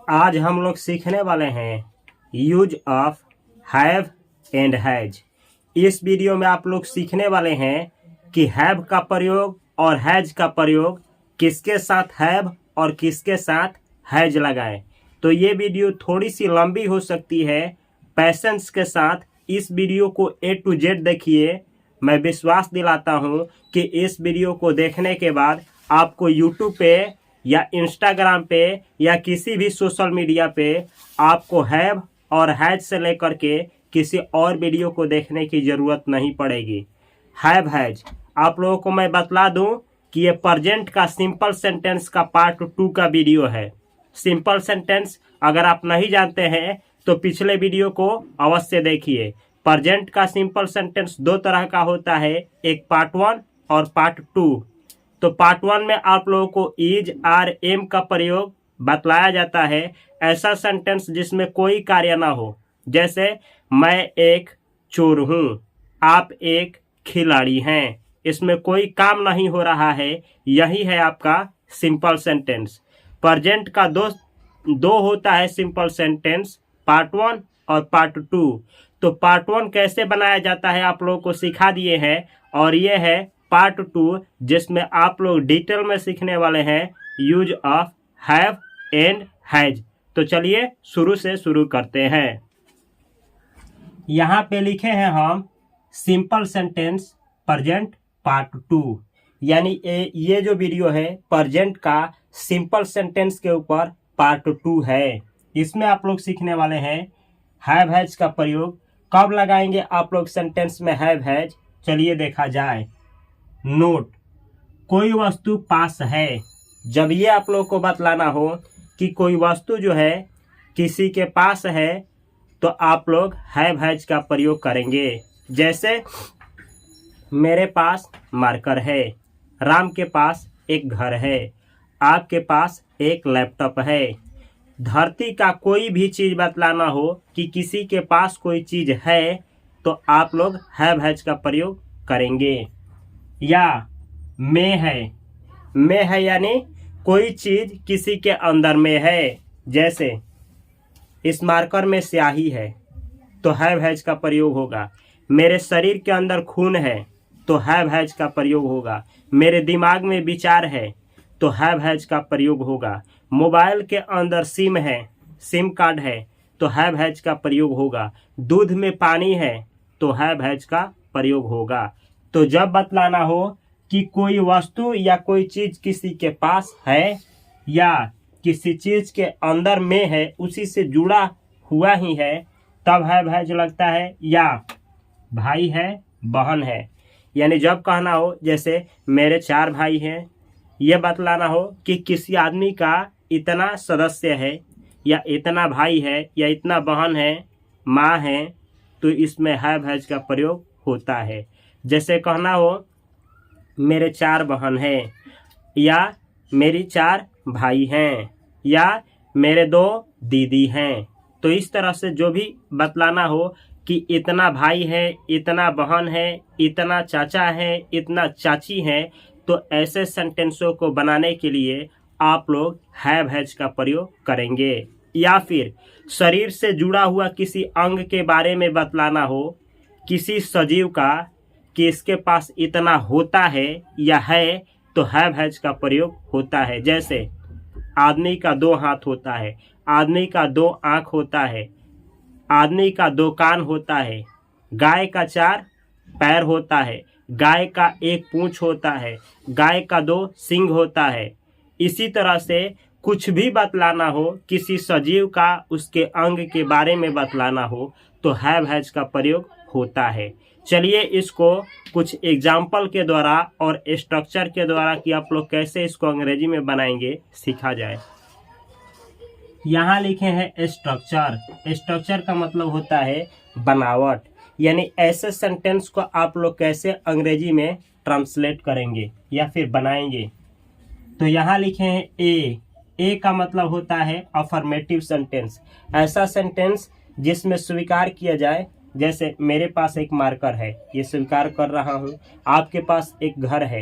आज हम लोग सीखने वाले हैं use of have and has. इस वीडियो में आप लोग सीखने वाले हैं कि हैव का प्रयोग और हैज का प्रयोग किसके साथ हैव और किसके साथ हैज लगाएं। तो ये वीडियो थोड़ी सी लंबी हो सकती है, पैसेंस के साथ इस वीडियो को A to Z देखिए। मैं विश्वास दिलाता हूँ कि इस वीडियो को देखने के बाद आपको YouTube पे या इंस्टाग्राम पे या किसी भी सोशल मीडिया पे आपको हैव और हैज से लेकर के किसी और वीडियो को देखने की ज़रूरत नहीं पड़ेगी। हैव हैज आप लोगों को मैं बतला दूं कि ये प्रेजेंट का सिंपल सेंटेंस का पार्ट 2 का वीडियो है। सिंपल सेंटेंस अगर आप नहीं जानते हैं तो पिछले वीडियो को अवश्य देखिए। प्रेजेंट का सिंपल सेंटेंस दो तरह का होता है, एक पार्ट 1 और पार्ट 2। तो पार्ट 1 में आप लोगों को इज आर एम का प्रयोग बतलाया जाता है। ऐसा सेंटेंस जिसमें कोई कार्य ना हो, जैसे मैं एक चोर हूँ, आप एक खिलाड़ी हैं। इसमें कोई काम नहीं हो रहा है, यही है आपका सिंपल सेंटेंस। प्रेजेंट का दो होता है सिंपल सेंटेंस, पार्ट 1 और पार्ट 2। तो पार्ट 1 कैसे बनाया जाता है आप लोगों को सिखा दिए हैं, और ये है पार्ट 2 जिसमें आप लोग डिटेल में सीखने वाले हैं use of have and has. तो चलिए शुरू से शुरू करते हैं। यहाँ पे लिखे हैं हम सिंपल सेंटेंस प्रेजेंट पार्ट 2, यानी ये जो वीडियो है प्रेजेंट का सिंपल सेंटेंस के ऊपर पार्ट 2 है। इसमें आप लोग सीखने वाले हैं हैव हैज का प्रयोग कब लगाएंगे आप लोग सेंटेंस में हैव हैज। चलिए देखा जाए। नोट, कोई वस्तु पास है। जब ये आप लोग को बतलाना हो कि कोई वस्तु जो है किसी के पास है तो आप लोग हैव हैज का प्रयोग करेंगे। जैसे मेरे पास मार्कर है, राम के पास एक घर है, आपके पास एक लैपटॉप है। धरती का कोई भी चीज़ बतलाना हो कि किसी के पास कोई चीज़ है तो आप लोग हैव हैज का प्रयोग करेंगे। या में है यानी कोई चीज़ किसी के अंदर में है। जैसे इस मार्कर में स्याही है तो हैव हैज का प्रयोग होगा। मेरे शरीर के अंदर खून है तो हैव हैज का प्रयोग होगा। मेरे दिमाग में विचार है तो हैव हैज का प्रयोग होगा। मोबाइल के अंदर सिम है, सिम कार्ड है तो हैव हैज का प्रयोग होगा। दूध में पानी है तो हैव हैज का प्रयोग होगा। तो जब बतलाना हो कि कोई वस्तु या कोई चीज़ किसी के पास है या किसी चीज़ के अंदर में है, उसी से जुड़ा हुआ ही है, तब हैव हैज लगता है। या भाई है, बहन है, यानी जब कहना हो जैसे मेरे 4 भाई हैं, ये बतलाना हो कि किसी आदमी का इतना सदस्य है या इतना भाई है या इतना बहन है, माँ है, तो इसमें हैव हैज का प्रयोग होता है। जैसे कहना हो मेरे 4 बहन हैं, या मेरी 4 भाई हैं, या मेरे 2 दीदी हैं। तो इस तरह से जो भी बतलाना हो कि इतना भाई है, इतना बहन है, इतना चाचा है, इतना चाची है, तो ऐसे सेंटेंसों को बनाने के लिए आप लोग हैव हैज का प्रयोग करेंगे। या फिर शरीर से जुड़ा हुआ किसी अंग के बारे में बतलाना हो, किसी सजीव का, कि इसके पास इतना होता है या है, तो हैव हैज का प्रयोग होता है। जैसे आदमी का 2 हाथ होता है, आदमी का 2 आँख होता है, आदमी का 2 कान होता है, गाय का 4 पैर होता है, गाय का 1 पूँछ होता है, गाय का 2 सींग होता है। इसी तरह से कुछ भी बतलाना हो, किसी सजीव का उसके अंग के बारे में बतलाना हो, तो हैव हैज का प्रयोग होता है। चलिए इसको कुछ एग्जाम्पल के द्वारा और स्ट्रक्चर के द्वारा कि आप लोग कैसे इसको अंग्रेजी में बनाएंगे सीखा जाए। यहाँ लिखे हैं स्ट्रक्चर। स्ट्रक्चर का मतलब होता है बनावट, यानी ऐसे सेंटेंस को आप लोग कैसे अंग्रेजी में ट्रांसलेट करेंगे या फिर बनाएंगे। तो यहाँ लिखे हैं ए का मतलब होता है अफर्मेटिव सेंटेंस, ऐसा सेंटेंस जिसमें स्वीकार किया जाए। जैसे मेरे पास एक मार्कर है, ये स्वीकार कर रहा हूँ। आपके पास एक घर है,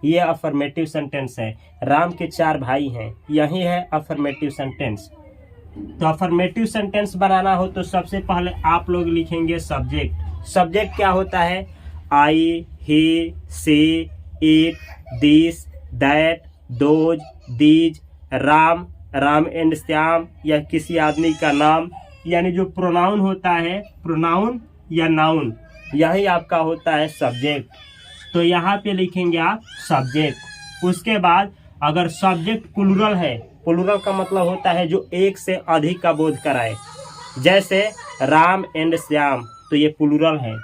ये अफर्मेटिव सेंटेंस है। राम के 4 भाई हैं, यही है अफर्मेटिव सेंटेंस। तो अफर्मेटिव सेंटेंस बनाना हो तो सबसे पहले आप लोग लिखेंगे सब्जेक्ट। सब्जेक्ट क्या होता है? I, he, she, it, this, that, those, these, Ram, Ram and Shyam या किसी आदमी का नाम, यानी जो प्रोनाउन होता है, प्रोनाउन या नाउन, यही आपका होता है सब्जेक्ट। तो यहाँ पे लिखेंगे आप सब्जेक्ट। उसके बाद अगर सब्जेक्ट प्लूरल है, प्लूरल का मतलब होता है जो एक से अधिक का बोध कराए, जैसे राम एंड श्याम, तो ये प्लूरल है।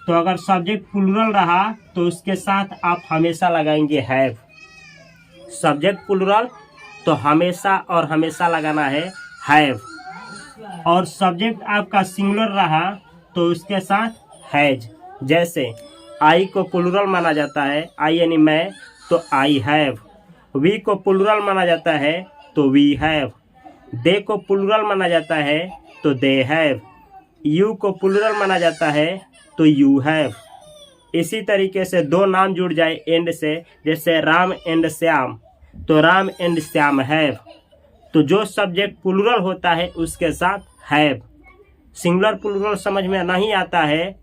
तो अगर सब्जेक्ट प्लूरल रहा तो उसके साथ आप हमेशा लगाएंगे हैव। सब्जेक्ट प्लूरल तो हमेशा और हमेशा लगाना है हैव। और सब्जेक्ट आपका सिंगुलर रहा तो उसके साथ हैज। जैसे आई को प्लूरल माना जाता है, आई यानी मैं, तो आई हैव। वी को प्लूरल माना जाता है तो वी हैव। दे को प्लूरल माना जाता है तो दे हैव। यू को प्लूरल माना जाता है तो यू हैव। इसी तरीके से दो नाम जुड़ जाए एंड से, जैसे राम एंड श्याम, तो राम एंड श्याम हैव। तो जो सब्जेक्ट प्लूरल होता है उसके साथ हैव। सिंगुलर प्लूरल समझ में नहीं आता है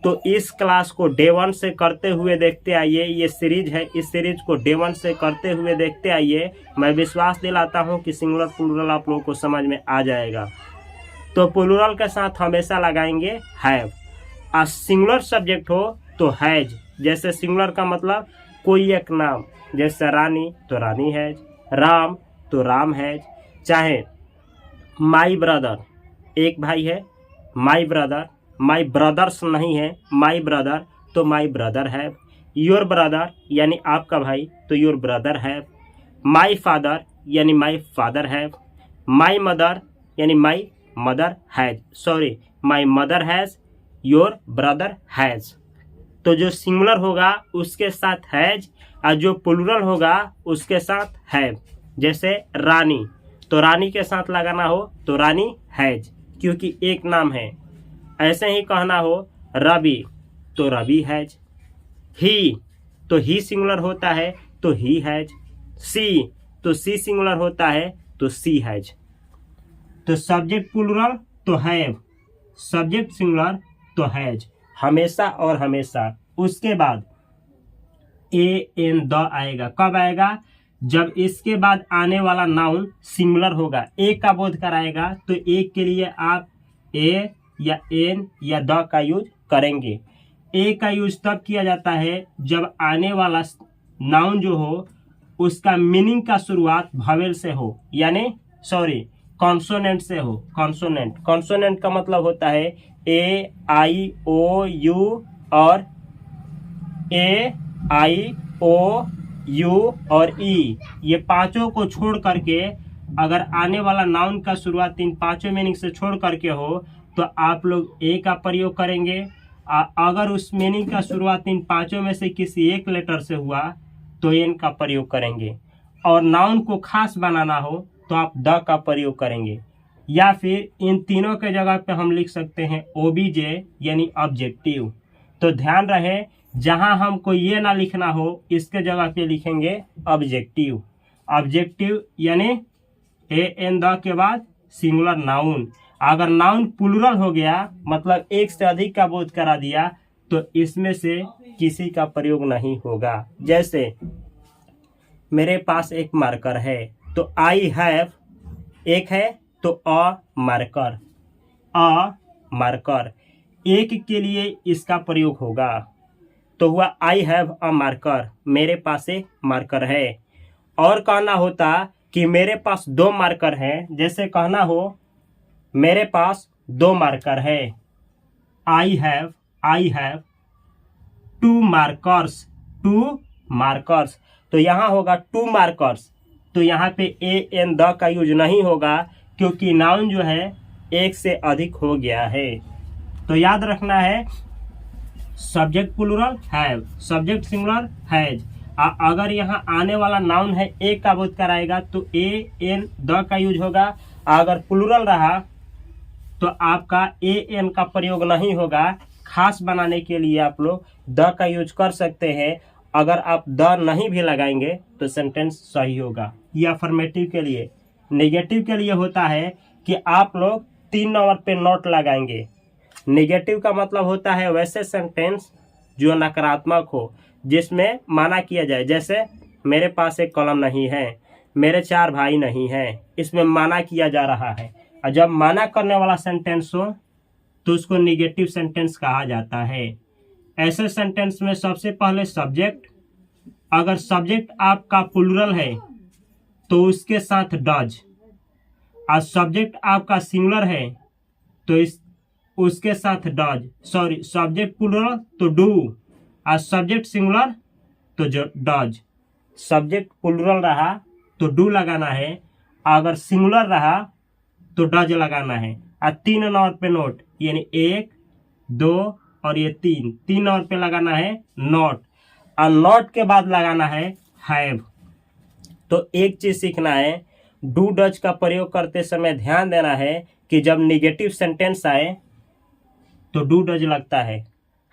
तो इस क्लास को डे 1 से करते हुए देखते आइए। ये सीरीज है, इस सीरीज को डे 1 से करते हुए देखते आइए। मैं विश्वास दिलाता हूँ कि सिंगुलर प्लूरल आप लोगों को समझ में आ जाएगा। तो प्लूरल के साथ हमेशा लगाएंगे हैव। और सिंगुलर सब्जेक्ट हो तो हैज। जैसे सिंगुलर का मतलब कोई एक नाम, जैसे रानी तो रानी हैज, राम तो राम हैज। चाहे माई ब्रदर, एक भाई है, माई ब्रदर, माई ब्रदर्स नहीं है, माई ब्रदर तो my brother have. Your brother यानी आपका भाई तो your brother have. My father यानी my father have. My mother यानी my mother has, sorry my mother has, your brother has. तो जो सिंगुलर होगा उसके साथ हैज और जो प्लूरल होगा उसके साथ हैव। जैसे रानी, तो रानी के साथ लगाना हो तो रानी हैज, क्योंकि एक नाम है। ऐसे ही कहना हो रवि तो रवि हैज। ही तो ही सिंगुलर होता है तो ही हैज। सी तो सी सिंगुलर होता है तो सी हैज। तो सब्जेक्ट प्लूरल तो हैव, सब्जेक्ट सिंगुलर तो हैज, हमेशा और हमेशा। उसके बाद ए एन द आएगा। कब आएगा? जब इसके बाद आने वाला नाउन सिंगुलर होगा, एक का बोध कराएगा, तो एक के लिए आप ए या एन या द का यूज करेंगे। ए का यूज तब किया जाता है जब आने वाला नाउन जो हो उसका मीनिंग का शुरुआत वॉवेल से हो, यानी सॉरी कॉन्सोनेंट से हो। कॉन्सोनेंट, कॉन्सोनेंट का मतलब होता है ए, आई, ओ, यू और ए, आई, ओ, यू और ई, ये पांचों को छोड़ करके अगर आने वाला नाउन का शुरुआत इन पांचों मीनिंग से छोड़ करके हो तो आप लोग ए का प्रयोग करेंगे। अगर उस मीनिंग का शुरुआत इन पांचों में से किसी एक लेटर से हुआ तो एन का प्रयोग करेंगे। और नाउन को खास बनाना हो तो आप द का प्रयोग करेंगे, या फिर इन तीनों के जगह पे हम लिख सकते हैं ओबीजे यानी ऑब्जेक्टिव। तो ध्यान रहे, जहां हमको ये ना लिखना हो इसके जगह पे लिखेंगे ऑब्जेक्टिव। ऑब्जेक्टिव यानी ए एन द के बाद सिंगुलर नाउन। अगर नाउन प्लूरल हो गया मतलब एक से अधिक का बोध करा दिया तो इसमें से किसी का प्रयोग नहीं होगा। जैसे मेरे पास एक मार्कर है तो आई हैव, एक है तो अ मार्कर, अ मार्कर, एक के लिए इसका प्रयोग होगा। तो हुआ आई हैव अ मार्कर, मेरे पास एक मार्कर है। और कहना होता कि मेरे पास दो मार्कर हैं, जैसे कहना हो मेरे पास दो मार्कर है। I have two markers, two markers. तो यहाँ होगा टू मार्कर्स, तो यहाँ पे ए एन द का यूज नहीं होगा क्योंकि नाउन जो है एक से अधिक हो गया है। तो याद रखना है subject plural have, subject singular has. अगर यहाँ आने वाला नाउन है एक का बोध कराएगा तो ए एन द का यूज होगा। अगर प्लूरल रहा तो आपका ए एन का प्रयोग नहीं होगा। खास बनाने के लिए आप लोग द का यूज कर सकते हैं। अगर आप द नहीं भी लगाएंगे तो सेंटेंस सही होगा। ये अफर्मेटिव के लिए। नेगेटिव के लिए होता है कि आप लोग 3 नंबर पे नॉट लगाएंगे। नेगेटिव का मतलब होता है वैसे सेंटेंस जो नकारात्मक हो, जिसमें माना किया जाए। जैसे मेरे पास एक कलम नहीं है, मेरे 4 भाई नहीं हैं, इसमें माना किया जा रहा है। और जब माना करने वाला सेंटेंस हो तो उसको नेगेटिव सेंटेंस कहा जाता है। ऐसे सेंटेंस में सबसे पहले सब्जेक्ट, अगर सब्जेक्ट आपका प्लूरल है तो उसके साथ डज, और सब्जेक्ट आपका सिंगुलर है तो उसके साथ डज, सॉरी सब्जेक्ट प्लूरल तो डू, और सब्जेक्ट सिंगुलर तो जो डज। सब्जेक्ट प्लूरल रहा तो डू लगाना है, अगर सिंगुलर रहा तो डज लगाना है। और 3 नंबर पे नोट, यानी 1, 2 और ये 3 नंबर पे लगाना है नॉट, और नॉट के बाद लगाना है हैव। तो एक चीज सीखना है, डू डज का प्रयोग करते समय ध्यान देना है कि जब निगेटिव सेंटेंस आए तो डू डज लगता है।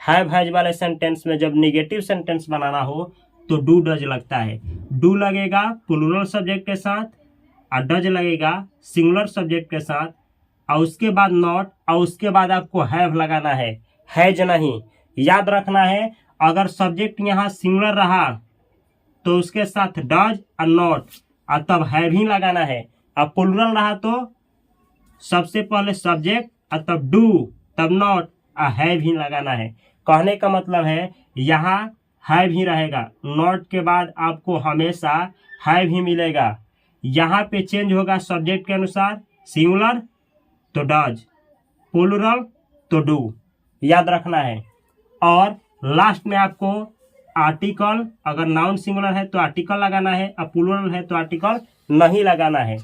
हैव हैज वाले सेंटेंस में जब निगेटिव सेंटेंस बनाना हो तो डू डज लगता है। डू लगेगा प्लूरल सब्जेक्ट के साथ, और डज लगेगा सिंगुलर सब्जेक्ट के साथ, और उसके बाद नॉट, और उसके बाद आपको हैव लगाना है, हैज नहीं। याद रखना है, अगर सब्जेक्ट यहाँ सिंगुलर रहा तो उसके साथ डज और नॉट, और तब हैव ही लगाना है। और प्लूरल रहा तो सबसे पहले सब्जेक्ट और तब डू, तब नॉट और हैव ही लगाना है। कहने का मतलब है यहाँ हैव ही रहेगा, नॉट के बाद आपको हमेशा हैव ही मिलेगा। यहाँ पे चेंज होगा सब्जेक्ट के अनुसार, सिंगुलर तो डज, प्लूरल तो डू, याद रखना है। और लास्ट में आपको आर्टिकल, अगर नाउन सिंगुलर है तो आर्टिकल लगाना है, और प्लूरल है तो आर्टिकल नहीं लगाना है।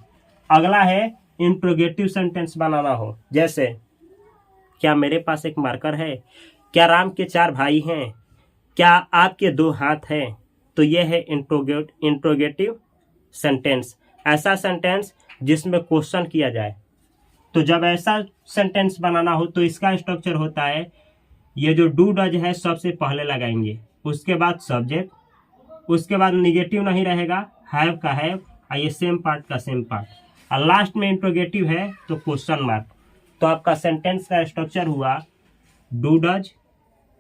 अगला है इंट्रोगेटिव सेंटेंस बनाना हो। जैसे क्या मेरे पास एक मार्कर है, क्या राम के 4 भाई हैं, क्या आपके 2 हाथ हैं। तो यह है इंट्रोगेटिव सेंटेंस, ऐसा सेंटेंस जिसमें क्वेश्चन किया जाए। तो जब ऐसा सेंटेंस बनाना हो तो इसका स्ट्रक्चर होता है, ये जो डू डज है सबसे पहले लगाएंगे, उसके बाद सब्जेक्ट, उसके बाद निगेटिव नहीं रहेगा, हैव का हैव, और ये सेम पार्ट का सेम पार्ट, और लास्ट में इंट्रोगेटिव है तो क्वेश्चन मार्क। तो आपका सेंटेंस का स्ट्रक्चर हुआ डू डज,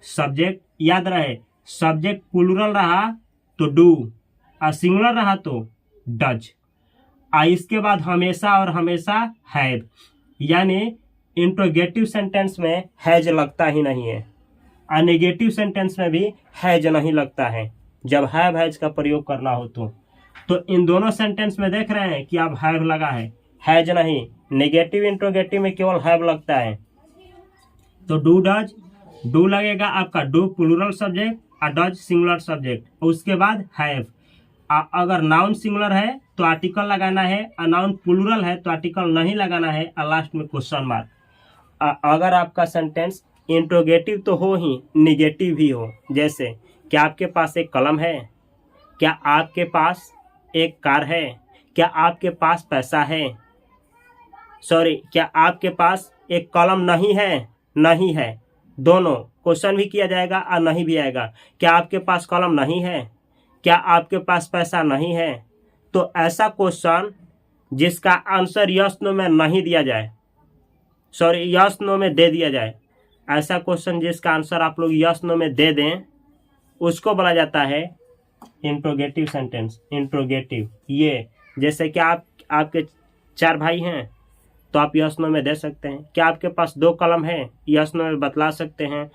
सब्जेक्ट, याद रहे सब्जेक्ट प्लूरल रहा तो डू, और सिंगुलर रहा तो डज, और इसके बाद हमेशा और हमेशा हैव। यानी इंट्रोगेटिव सेंटेंस में हैज लगता ही नहीं है, और नेगेटिव सेंटेंस में भी हैज नहीं लगता है जब हैव हैज का प्रयोग करना हो तो इन दोनों सेंटेंस में देख रहे हैं कि अब हैव लगा है, हैज नहीं। नेगेटिव इंट्रोगेटिव में केवल हैव लगता है। तो डू डज, डू लगेगा आपका डू प्लूरल सब्जेक्ट और डज सिंगुलर सब्जेक्ट, उसके बाद हैव। अगर नाउन सिंगुलर है तो आर्टिकल लगाना है, और नाउन प्लूरल है तो आर्टिकल नहीं लगाना है, और लास्ट में क्वेश्चन मार्क। अगर आपका सेंटेंस इंट्रोगेटिव तो हो ही, निगेटिव भी हो। जैसे क्या आपके पास एक कलम है, क्या आपके पास एक कार है, क्या आपके पास पैसा है, सॉरी क्या आपके पास एक कलम नहीं है, नहीं है, दोनों क्वेश्चन भी किया जाएगा और नहीं भी आएगा। क्या आपके पास कलम नहीं है, क्या आपके पास पैसा नहीं है। तो ऐसा क्वेश्चन जिसका आंसर यस नो में नहीं दिया जाए, सॉरी यस नो में दे दिया जाए, ऐसा क्वेश्चन जिसका आंसर आप लोग यस नो में दे दें, उसको बोला जाता है इंट्रोगेटिव सेंटेंस। इंट्रोगेटिव ये, जैसे कि आपके 4 भाई हैं तो आप यस नो में दे सकते हैं। क्या आपके पास 2 कलम है, यस नो में बतला सकते हैं।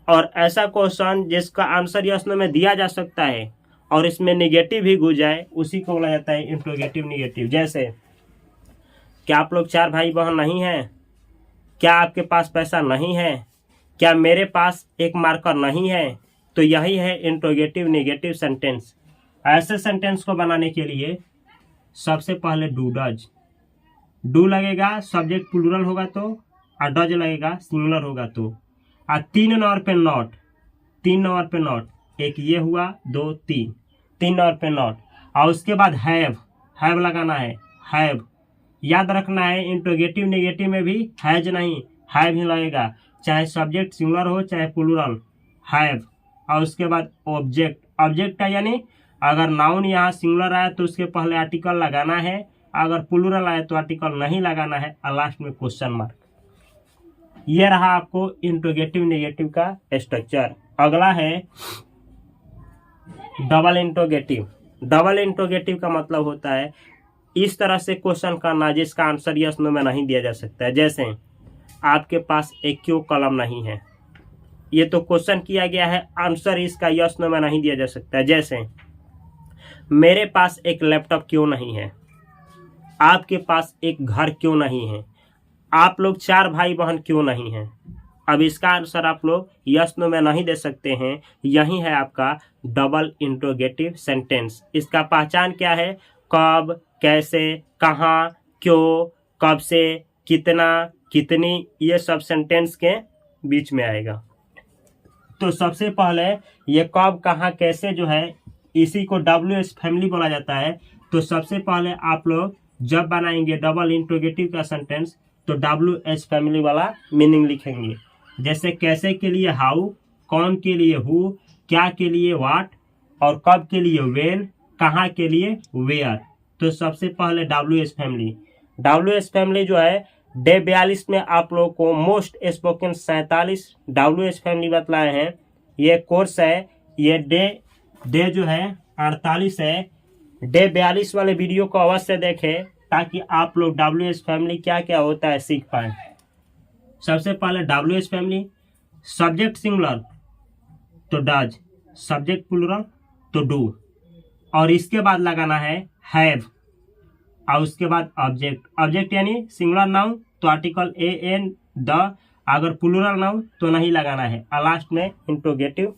और ऐसा क्वेश्चन जिसका आंसर यस नो में दिया जा सकता है और इसमें निगेटिव भी घुस जाए, उसी को बोला जाता है इंट्रोगेटिव निगेटिव। जैसे क्या आप लोग 4 भाई बहन नहीं हैं, क्या आपके पास पैसा नहीं है, क्या मेरे पास एक मार्कर नहीं है। तो यही है इंट्रोगेटिव निगेटिव सेंटेंस। ऐसे सेंटेंस को बनाने के लिए सबसे पहले डू डज, डू लगेगा सब्जेक्ट प्लूरल होगा तो, और डज लगेगा सिंगुलर होगा तो, और 3 नंबर पे नॉट, 3 नंबर पे नॉट, एक ये हुआ 2 3, 3 नंबर पे नॉट, और उसके बाद हैव, हैव लगाना है, हैव। याद रखना है इंट्रोगेटिव नेगेटिव में भी हैज नहीं, हैव ही लगेगा, चाहे सब्जेक्ट सिंगुलर हो चाहे प्लूरल, हैव। और उसके बाद ऑब्जेक्ट, ऑब्जेक्ट का यानी अगर नाउन यहाँ सिंगुलर आया तो उसके पहले आर्टिकल लगाना है, अगर प्लूरल आए तो आर्टिकल नहीं लगाना है और लास्ट में क्वेश्चन मार्क। ये रहा आपको इंट्रोगेटिव नेगेटिव का स्ट्रक्चर। अगला है डबल इंट्रोगेटिव। डबल इंट्रोगेटिव का मतलब होता है इस तरह से क्वेश्चन करना जिसका आंसर यस नो में नहीं दिया जा सकता है। जैसे आपके पास एक क्यों कलम नहीं है, ये तो क्वेश्चन किया गया है, आंसर इसका यस नो में नहीं दिया जा सकता है। जैसे मेरे पास एक लैपटॉप क्यों नहीं है, आपके पास एक घर क्यों नहीं है, आप लोग 4 भाई बहन क्यों नहीं हैं। अब इसका आंसर आप लोग यस नो में नहीं दे सकते हैं। यही है आपका डबल इंट्रोगेटिव सेंटेंस। इसका पहचान क्या है, कब, कैसे, कहाँ, क्यों, कब से, कितना, कितनी, ये सब सेंटेंस के बीच में आएगा। तो सबसे पहले ये कब, कहाँ, कैसे जो है इसी को WH फैमिली बोला जाता है। तो सबसे पहले आप लोग जब बनाएंगे डबल इंट्रोगेटिव का सेंटेंस तो WH फैमिली वाला मीनिंग लिखेंगे। जैसे कैसे के लिए हाउ, कौन के लिए हु, क्या के लिए व्हाट और कब के लिए व्हेन, कहाँ के लिए वेयर। तो सबसे पहले WH फैमिली। WH फैमिली जो है डे 42 में आप लोगों को मोस्ट स्पोकन 47 WH फैमिली बतलाए हैं। ये कोर्स है, ये डे जो है 48 है। डे 42 वाले वीडियो को अवश्य देखें ताकि आप लोग WH फैमिली क्या क्या होता है सीख पाए। सबसे पहले WH फैमिली, सब्जेक्ट सिंगुलर तो डज, सब्जेक्ट प्लूरल तो डू, और इसके बाद लगाना है हैव, और उसके बाद ऑब्जेक्ट। ऑब्जेक्ट यानी सिंगुलर नाउन तो आर्टिकल an द, अगर प्लूरल नाउन तो नहीं लगाना है, और लास्ट में इंट्रोगेटिव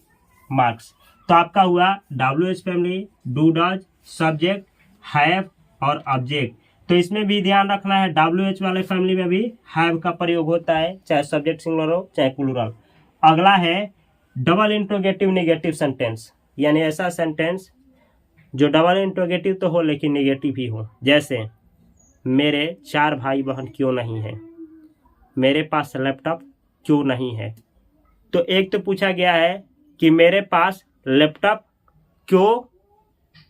मार्क्स। तो आपका हुआ WH family, do, does, subject, have और ऑब्जेक्ट। तो इसमें भी ध्यान रखना है WH वाले फैमिली में भी हैव का प्रयोग होता है, चाहे सब्जेक्ट सिंगुलर हो चाहे प्लूरल। अगला है डबल इंट्रोगेटिव नेगेटिव सेंटेंस, यानी ऐसा सेंटेंस जो डबल इंट्रोगेटिव तो हो लेकिन नेगेटिव ही हो। जैसे मेरे 4 भाई बहन क्यों नहीं हैं, मेरे पास लैपटॉप क्यों नहीं है। तो एक तो पूछा गया है कि मेरे पास लैपटॉप क्यों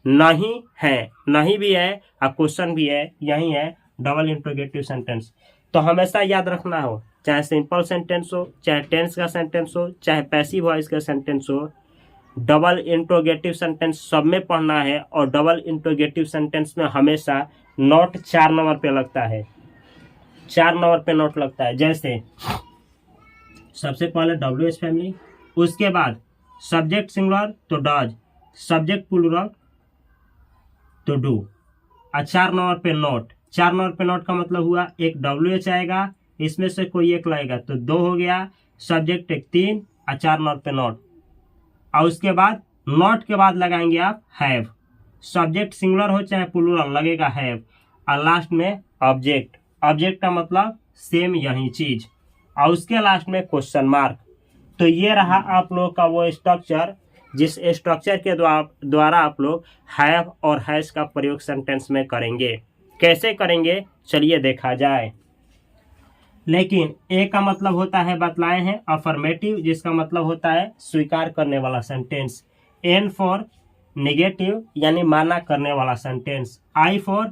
नहीं है, नहीं भी है और क्वेश्चन भी है, यही है डबल इंट्रोगेटिव सेंटेंस। तो हमेशा याद रखना हो, चाहे सिंपल सेंटेंस हो, चाहे टेंस का सेंटेंस हो, चाहे पैसिव वॉइस का सेंटेंस हो, डबल इंट्रोगेटिव सेंटेंस सब में पढ़ना है। और डबल इंट्रोगेटिव सेंटेंस में हमेशा नोट 4 नंबर पे लगता है, 4 नंबर पे नोट लगता है। जैसे सबसे पहले WH फैमिली, उसके बाद सब्जेक्ट सिंगुलर तो डज, सब्जेक्ट प्लूरल तो डू, और 4 नंबर पे नोट। 4 नंबर पे नोट का मतलब हुआ एक WH आएगा, इसमें से कोई एक लगेगा तो 2 हो गया, सब्जेक्ट एक 3 और 4 नंबर पे नोट। और उसके बाद नोट के बाद लगाएंगे आप हैव, सब्जेक्ट सिंगुलर हो चाहे प्लूरल लगेगा हैव, और लास्ट में ऑब्जेक्ट। ऑब्जेक्ट का मतलब सेम यही चीज, और उसके लास्ट में क्वेश्चन मार्क। तो ये रहा आप लोग का वो स्ट्रक्चर जिस स्ट्रक्चर के द्वारा आप लोग हैव और हैज का प्रयोग सेंटेंस में करेंगे। कैसे करेंगे चलिए देखा जाए। लेकिन ए का मतलब होता है बतलाए हैं अफर्मेटिव, जिसका मतलब होता है स्वीकार करने वाला सेंटेंस। एन फॉर नेगेटिव यानी माना करने वाला सेंटेंस। आई फॉर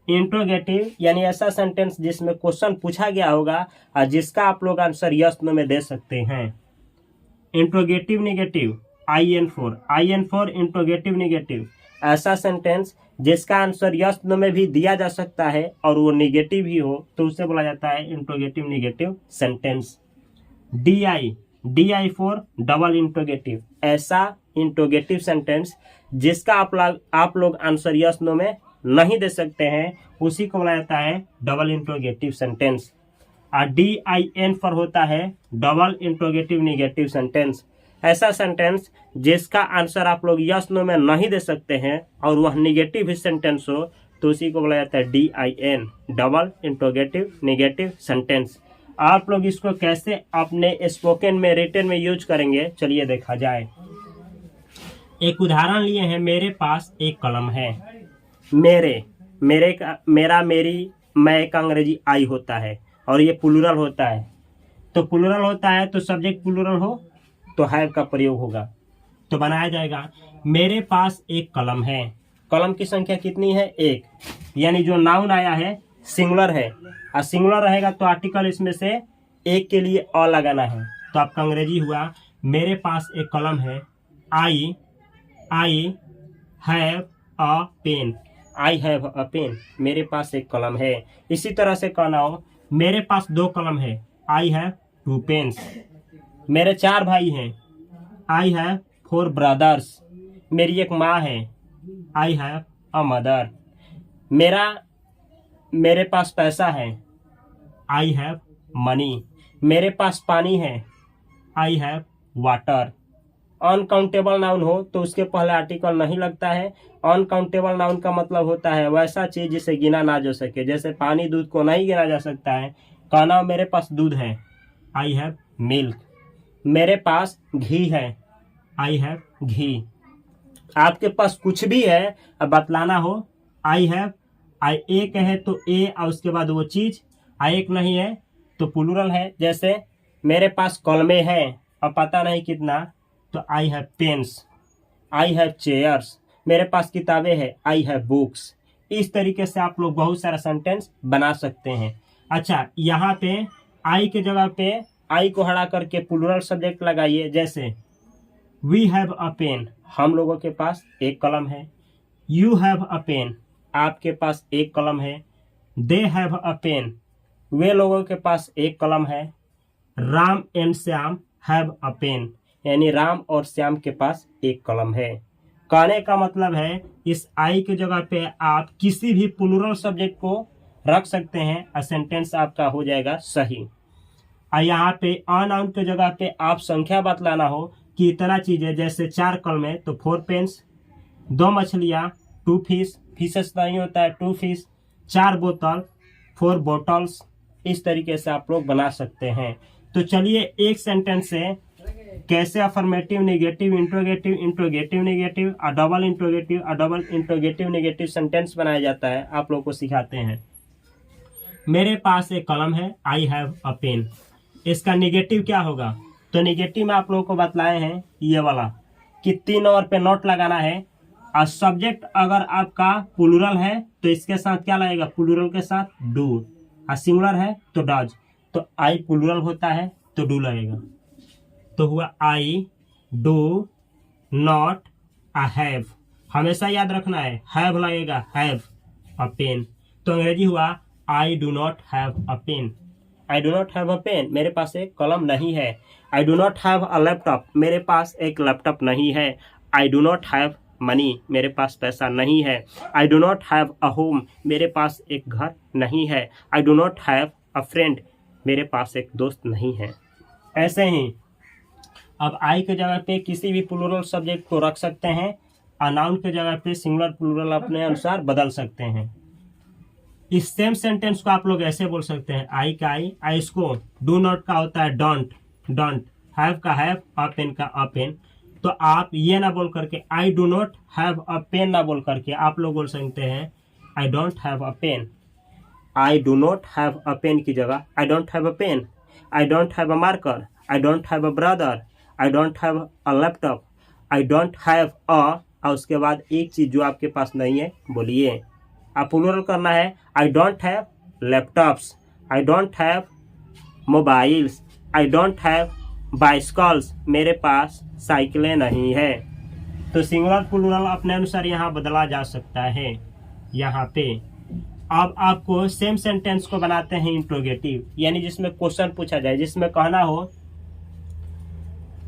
इंट्रोगेटिव यानी ऐसा सेंटेंस जिसमें क्वेश्चन पूछा गया होगा और जिसका आप लोग आंसर यस नो में दे सकते हैं। Interrogative negative IN for interrogative negative, ऐसा सेंटेंस जिसका आंसर यस नो में भी दिया जा सकता है और वो नेगेटिव ही हो तो उसे बोला जाता है interrogative negative sentence. DI for double interrogative, ऐसा इंट्रोगेटिव सेंटेंस जिसका आप लोग आंसर यस नो में नहीं दे सकते हैं, उसी को बोला जाता है डबल इंट्रोगेटिव सेंटेंस। और DIN पर होता है डबल इंट्रोगेटिव नेगेटिव सेंटेंस, ऐसा सेंटेंस जिसका आंसर आप लोग यस नो में नहीं दे सकते हैं और वह निगेटिव ही सेंटेंस हो तो उसी को बोला जाता है DIN, double interrogative negative sentence. आप लोग इसको कैसे अपने स्पोकन में रिटन में यूज करेंगे चलिए देखा जाए। एक उदाहरण लिए हैं, मेरे पास एक कलम है। मेरा, मेरी, मैं का अंग्रेजी आई होता है और ये प्लूरल होता है। तो प्लूरल होता है तो सब्जेक्ट प्लूरल हो तो हैव का प्रयोग होगा। तो बनाया जाएगा मेरे पास एक कलम है। कलम की संख्या कितनी है? एक। यानी जो नाउन आया है सिंगुलर है, और सिंगुलर रहेगा तो आर्टिकल इसमें से एक के लिए अ लगाना है। तो आपका अंग्रेजी हुआ मेरे पास एक कलम है। I have a pen. I have a pen, मेरे पास एक कलम है। इसी तरह से कहना हो मेरे पास दो कलम है। I have two pens. मेरे 4 भाई हैं। I have 4 brothers. मेरी एक माँ है। I have a mother. मेरे पास पैसा है। I have money. मेरे पास पानी है। I have water. Uncountable noun हो तो उसके पहले आर्टिकल नहीं लगता है। अनकाउंटेबल नाउन का मतलब होता है वैसा चीज जिसे गिना ना जा सके, जैसे पानी दूध को नहीं गिना जा सकता है। कहना मेरे पास दूध है। I have milk. मेरे पास घी है। आई हैव घी। आपके पास कुछ भी है, अब बतलाना हो आई हैव। आई एक है तो ए और उसके बाद वो चीज। आई एक नहीं है तो प्लूरल है। जैसे मेरे पास कलमे है, अब पता नहीं कितना, तो I have pens. I have chairs. मेरे पास किताबें हैं। I have books. इस तरीके से आप लोग बहुत सारा सेंटेंस बना सकते हैं। अच्छा, यहाँ पे आई के जगह पे आई को हटा करके प्लूरल सब्जेक्ट लगाइए। जैसे वी हैव अ पेन, हम लोगों के पास एक कलम है। यू हैव अ पेन, आपके पास एक कलम है। दे हैव अ पेन, वे लोगों के पास एक कलम है। Ram and Shyam have a pen, यानी राम और श्याम के पास एक कलम है। कहने का मतलब है इस आई के जगह पे आप किसी भी प्लूरल सब्जेक्ट को रख सकते हैं और सेंटेंस आपका हो जाएगा सही। और यहाँ पे अनाउन के जगह पे आप संख्या बतलाना हो कि इतना चीज है, जैसे 4 कलम तो 4 पेन्स। 2 मछलियाँ 2 फिश, फिशेस नहीं होता है 2 फिश। 4 बोतल 4 बोटल्स। इस तरीके से आप लोग बना सकते हैं। तो चलिए एक सेंटेंस से कैसे affirmative, negative, interrogative, interrogative negative, और डबल इंट्रोगेटिव और डबल इंट्रोगेटिव नेगेटिव सेंटेंस बनाया जाता है आप लोग को सिखाते हैं। मेरे पास एक कलम है। I have a pen. इसका नेगेटिव क्या होगा? तो नेगेटिव में आप लोगों को बतलाए हैं ये वाला कि 3 और पे नोट लगाना है। और सब्जेक्ट अगर आपका प्लूरल है तो इसके साथ क्या लगेगा? प्लूरल के साथ डू। और सिंगुलर है तो डज। तो आई प्लूरल होता है तो डू लगेगा। तो हुआ I do not a have. हमेशा याद रखना है हैव लगेगा, हैव अ पेन। तो अंग्रेजी हुआ I do not have a pen. I do not have a pen, मेरे पास एक कलम नहीं है। I do not have a laptop, मेरे पास एक लैपटॉप नहीं है। I do not have money, मेरे पास पैसा नहीं है। I do not have a home, मेरे पास एक घर नहीं है। I do not have a friend, मेरे पास एक दोस्त नहीं है। ऐसे ही अब आई के जगह पे किसी भी प्लूरल सब्जेक्ट को रख सकते हैं, और नाउन के जगह पे सिंगुलर प्लूरल अपने अनुसार बदल सकते हैं। इस सेम सेंटेंस को आप लोग ऐसे बोल सकते हैं आई का आई, आई इसको डू नॉट का होता है डोंट, डोंट। हैव का हैव, अ पेन का अ पेन। तो आप ये ना बोल करके I do not have a pen ना बोल करके आप लोग बोल सकते हैं I don't have a pen. I do not have a pen की जगह I don't have a pen. I don't have a marker. I don't have a brother. I don't have a laptop. I don't have अ, और उसके बाद एक चीज जो आपके पास नहीं है बोलिए। आप प्लूरल करना है आई don't have laptops. I don't have mobiles. I don't have bicycles, मेरे पास साइकिलें नहीं है। तो सिंगुलर प्लूरल अपने अनुसार यहाँ बदला जा सकता है। यहाँ पे अब आपको सेम सेंटेंस को बनाते हैं इंट्रोगेटिव, यानी जिसमें क्वेश्चन पूछा जाए, जिसमें कहना हो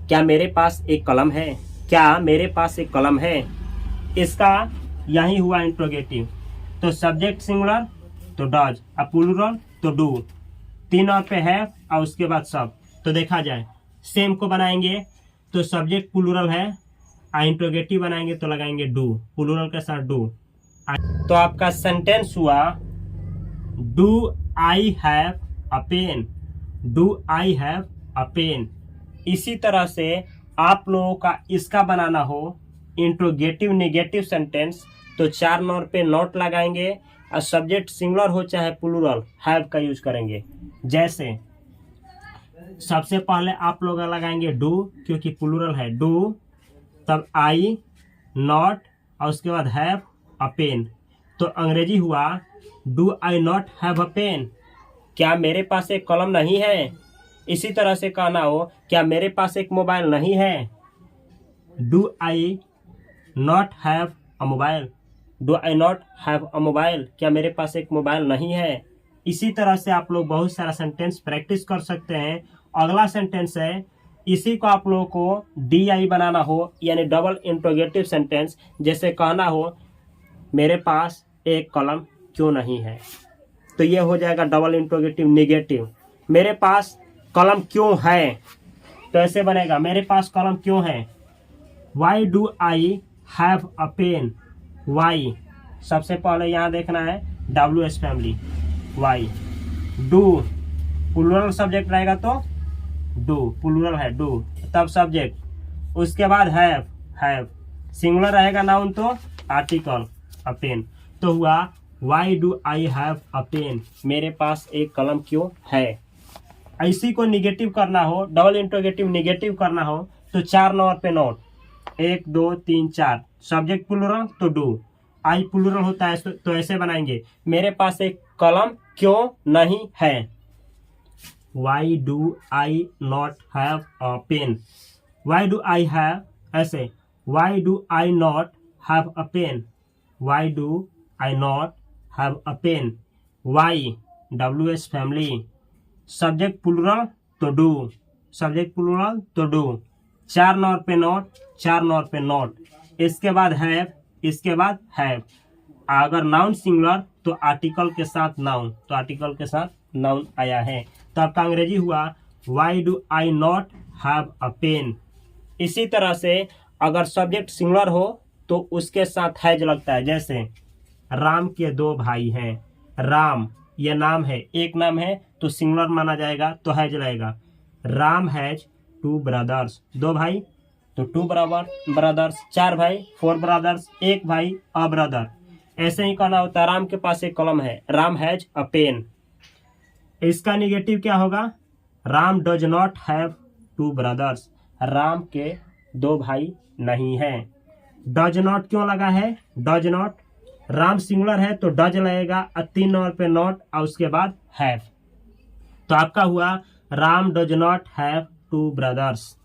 क्या मेरे पास एक कलम है? क्या मेरे पास एक कलम है? इसका यही हुआ इंट्रोगेटिव। तो सब्जेक्ट सिंगुलर तो डज, और प्लूरल तो डू। 3 और पे है और उसके बाद सब। तो देखा जाए सेम को बनाएंगे तो सब्जेक्ट प्लूरल है, और इंट्रोगेटिव बनाएंगे तो लगाएंगे डू, प्लूरल के साथ डू। तो आपका सेंटेंस हुआ do I have a pen. Do I have a pen. इसी तरह से आप लोगों का इसका बनाना हो इंट्रोगेटिव नेगेटिव सेंटेंस, तो 4 नोट पे नोट लगाएंगे, और सब्जेक्ट सिंगुलर हो चाहे प्लूरल हैव का यूज करेंगे। जैसे सबसे पहले आप लोग लगाएंगे डू, क्योंकि प्लूरल है डू, तब आई नॉट, और उसके बाद हैव, अ पेन। तो अंग्रेजी हुआ do I not have a pen, क्या मेरे पास एक कलम नहीं है। इसी तरह से कहना हो क्या मेरे पास एक मोबाइल नहीं है, do I not have a mobile, do I not have a mobile, क्या मेरे पास एक मोबाइल नहीं है। इसी तरह से आप लोग बहुत सारा सेंटेंस प्रैक्टिस कर सकते हैं। अगला सेंटेंस है, इसी को आप लोगों को DI बनाना हो यानी डबल इंट्रोगेटिव सेंटेंस। जैसे कहना हो मेरे पास एक कलम क्यों नहीं है, तो ये हो जाएगा डबल इंट्रोगेटिव निगेटिव। मेरे पास कलम क्यों है, तो ऐसे बनेगा मेरे पास कलम क्यों है। Why do I have a pen, why सबसे पहले यहाँ देखना है WH family, why. Do plural subject रहेगा तो डू, प्लूरल है डू तब सब्जेक्ट, उसके बाद हैव सिंगुलर रहेगा नाउन तो आर्टिकल अ पेन। तो हुआ why do I have a pen, मेरे पास एक कलम क्यों है। इसी को निगेटिव करना हो, डबल इंट्रोगेटिव निगेटिव करना हो तो 4 नंबर पे नोट, 1 2 3 4, सब्जेक्ट प्लूरल तो डू, आई प्लूरल होता है तो ऐसे बनाएंगे मेरे पास एक कलम क्यों नहीं है। Why do I not have a pen, why do I have, ऐसे why do I not have a pen, why do I not have a pen. Why WH family, subject plural तो डू, सब्जेक्ट प्लूरल तो do, 4 number पे note, 4 number पे note. इसके बाद have, इसके बाद have. अगर नाउन सिंगुलर तो आर्टिकल के साथ नाउन, तो आर्टिकल के साथ नाउन आया है। तो आपका अंग्रेजी हुआ why do I not have a pen. इसी तरह से अगर सब्जेक्ट सिंगुलर हो तो उसके साथ हैज लगता है। जैसे राम के 2 भाई हैं, राम ये नाम है, एक नाम है तो सिंगुलर माना जाएगा तो हैज लगेगा। राम हैज 2 ब्रदर्स, 2 भाई तो 2 ब्रदर्स, 4 भाई 4 ब्रदर्स, 1 भाई अ ब्रदर। ऐसे ही कहना होता है राम के पास एक कलम है, राम हैज अ पेन। इसका निगेटिव क्या होगा, Ram does not have 2 brothers, Ram के 2 भाई नहीं हैं। डज नॉट क्यों लगा है, डज नॉट, राम सिंगुलर है तो डज लगेगा, 3 नंबर पे नॉट और उसके बाद हैव। तो आपका हुआ Ram does not have 2 brothers.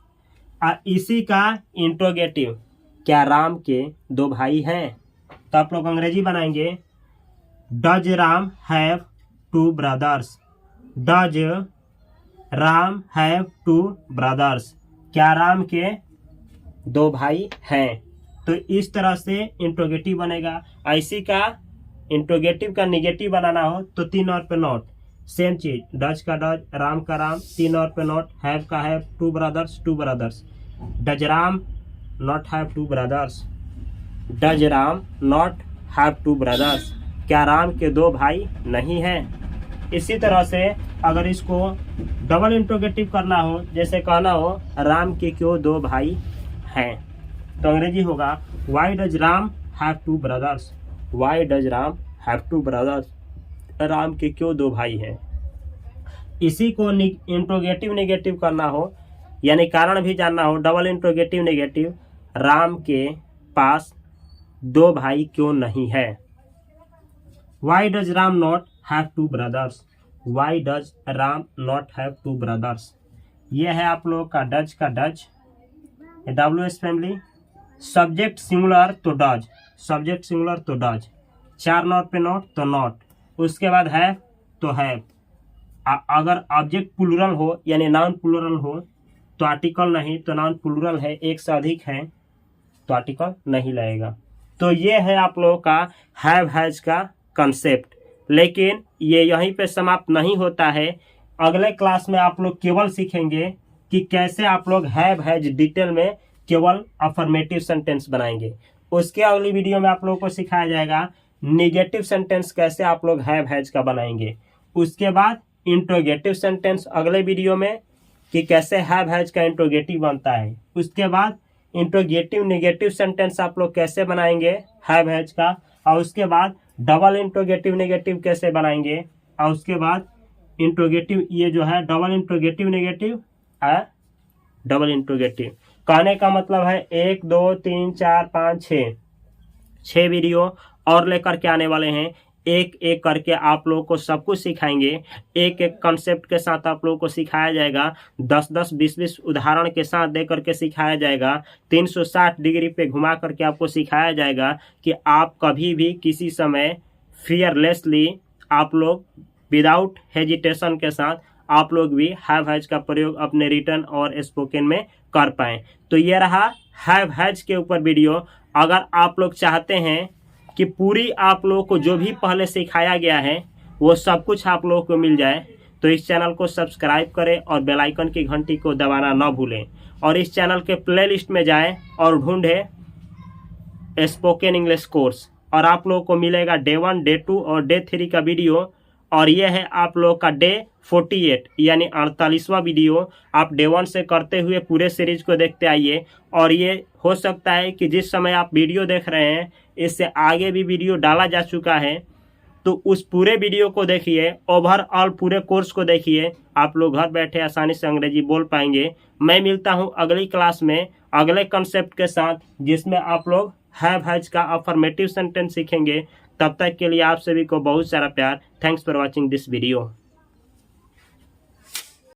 इसी का इंट्रोगेटिव, क्या राम के 2 भाई हैं, तो आप लोग अंग्रेजी बनाएंगे does Ram have 2 brothers, does Ram have 2 brothers, क्या राम के 2 भाई हैं। तो इस तरह से इंट्रोगेटिव बनेगा। ऐसी का इंट्रोगेटिव का निगेटिव बनाना हो तो 3 नंबर पे नोट, सेम चीज, डज का डज, राम का राम, 3 नंबर पे नोट, हैव का have, 2 brothers 2 brothers. Does Ram not have 2 brothers, does Ram not have 2 brothers, क्या राम के 2 भाई नहीं हैं। इसी तरह से अगर इसको डबल इंट्रोगेटिव करना हो, जैसे कहना हो राम के क्यों 2 भाई हैं, तो अंग्रेजी होगा why does Ram have 2 brothers, why does Ram have 2 brothers, Ram के क्यों 2 भाई हैं। इसी को इंट्रोगेटिव नेगेटिव करना हो यानी कारण भी जानना हो, डबल इंट्रोगेटिव नेगेटिव, राम के पास 2 भाई क्यों नहीं है। Why does Ram not have 2 brothers, why does Ram not have 2 brothers. ये है आप लोग का डज का does, WH family. Subject singular तो डज, सब्जेक्ट सिंगुलर तो डज, 4 नॉट पे नॉट तो नॉट, उसके बाद है तो है। अगर ऑब्जेक्ट प्लूरल हो यानी नाउन प्लूरल हो तो आर्टिकल नहीं, तो नाउन प्लूरल है, एक से अधिक है तो आर्टिकल नहीं लगेगा। तो ये है आप लोगों का हैव हैज का कंसेप्ट। लेकिन ये यहीं पे समाप्त नहीं होता है, अगले क्लास में आप लोग केवल सीखेंगे कि कैसे आप लोग हैव हैज डिटेल में केवल अफर्मेटिव सेंटेंस बनाएंगे। उसके अगली वीडियो में आप लोगों को सिखाया जाएगा निगेटिव सेंटेंस कैसे आप लोग हैव हैज का बनाएंगे। उसके बाद इंट्रोगेटिव सेंटेंस अगले वीडियो में कि कैसे हैव हैज का इंट्रोगेटिव बनता है। उसके बाद इंट्रोगेटिव नेगेटिव सेंटेंस आप लोग कैसे बनाएंगे हैव हैज का, और उसके बाद डबल इंट्रोगेटिव नेगेटिव कैसे बनाएंगे, और उसके बाद इंट्रोगेटिव ये जो है double interrogative negative double interrogative. कहने का मतलब है 1 2 3 4 5 6 6 वीडियो और लेकर के आने वाले हैं। एक एक करके आप लोगों को सब कुछ सिखाएंगे। एक एक कॉन्सेप्ट के साथ आप लोगों को सिखाया जाएगा। 10-10, 20-20 उदाहरण के साथ दे करके सिखाया जाएगा। 360 डिग्री पे घुमा करके आपको सिखाया जाएगा कि आप कभी भी किसी समय फियरलेसली आप लोग विदाउट हेजिटेशन के साथ आप लोग भी हैव हैज का प्रयोग अपने रिटर्न और स्पोकन में कर पाएँ। तो ये रहा हैव हैज के ऊपर वीडियो। अगर आप लोग चाहते हैं कि पूरी आप लोगों को जो भी पहले सिखाया गया है वो सब कुछ आप लोगों को मिल जाए, तो इस चैनल को सब्सक्राइब करें और बेल आइकन की घंटी को दबाना न भूलें। और इस चैनल के प्लेलिस्ट में जाएं और ढूंढें स्पोकन इंग्लिश कोर्स, और आप लोगों को मिलेगा डे 1, डे 2 और डे 3 का वीडियो। और ये है आप लोग का डे 48 यानी 48वां वीडियो। आप डे 1 से करते हुए पूरे सीरीज को देखते आइए। और ये हो सकता है कि जिस समय आप वीडियो देख रहे हैं इससे आगे भी वीडियो डाला जा चुका है, तो उस पूरे वीडियो को देखिए, ओवरऑल पूरे कोर्स को देखिए। आप लोग घर बैठे आसानी से अंग्रेजी बोल पाएंगे। मैं मिलता हूँ अगली क्लास में अगले कंसेप्ट के साथ, जिसमें आप लोग हैव हैज का अफर्मेटिव सेंटेंस सीखेंगे। तब तक के लिए आप सभी को बहुत सारा प्यार। Thanks for watching this video.